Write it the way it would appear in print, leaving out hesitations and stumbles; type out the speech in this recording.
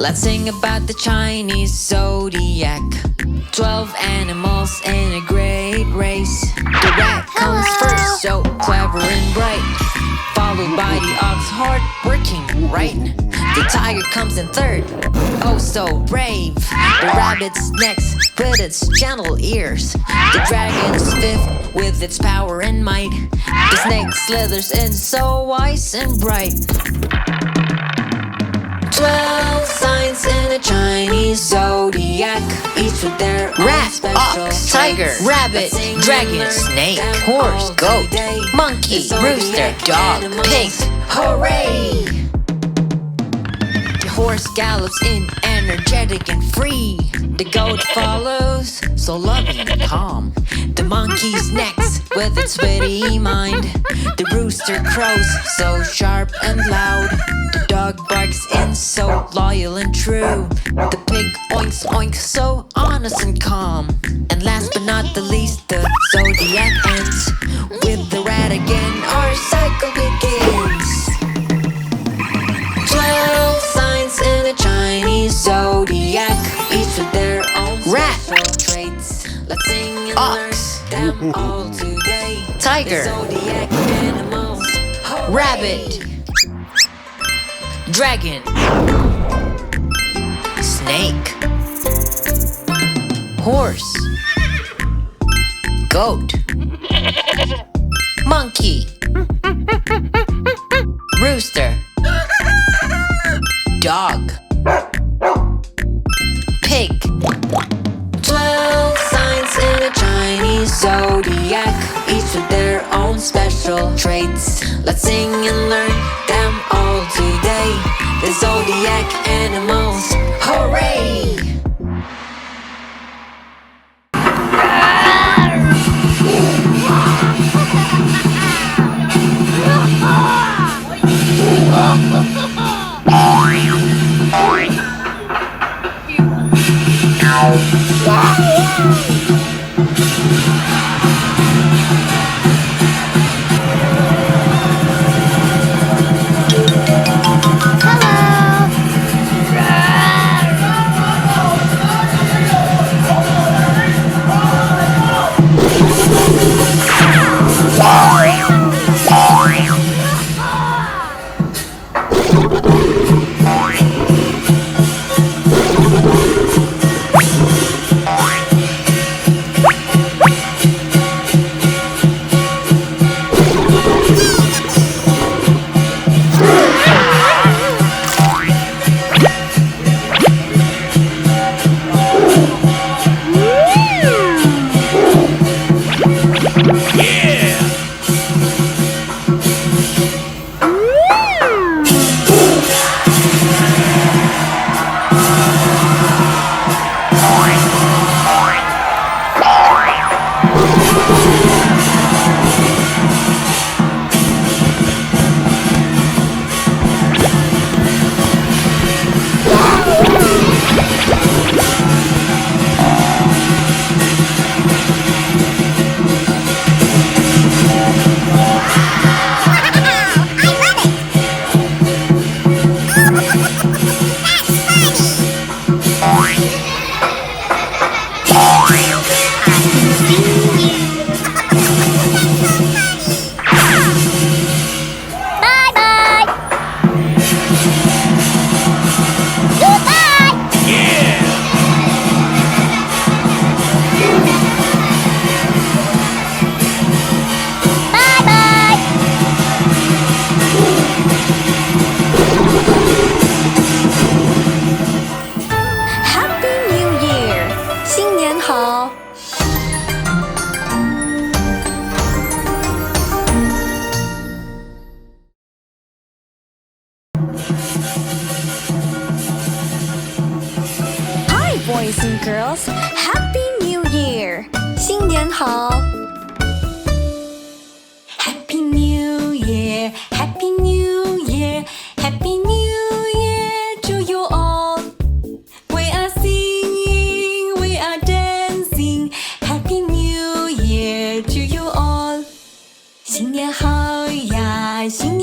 Let's sing about the Chinese Zodiac. 12 animals in a great race. The rat comes first, so clever and bright, followed by the ox, hard working, right? The tiger comes in third, oh so brave. The rabbit's next with its gentle ears. The dragon's fifth with its power and might. The snake slithers in so wise and bright. 12 signs in a Chinese zodiac, each with their own rat, special ox, tiger, traits. rabbit, dragon, snake, horse, goat, monkey, rooster, dog, pig. Hooray! The horse gallops in, energetic and free. The goat follows, so loving and calm. The monkey's next with its witty mind. The rooster crows, so sharp and loud. The dog barks in, so loyal and true. The pig oinks oinks, so honest and calm. And last but not the least, the zodiac ends with the rat again. Our cycle begins. 12 signs in a Chinese zodiac, each with their own Rat, special traits. Let's sing and ox, learn them all today. tiger, The zodiac animals. Hooray! rabbit, dragon, snake, horse, goat, monkey, rooster, dog, pig. 12 signs in a Chinese zodiac, each with their own special traits. Let's sing and learn them all today. The zodiac animals. Hooray! Boys and girls, Happy New Year! 新年好 Happy New Year, Happy New Year, Happy New Year to you all. We are singing, we are dancing, Happy New Year to you all. 新年好呀，新年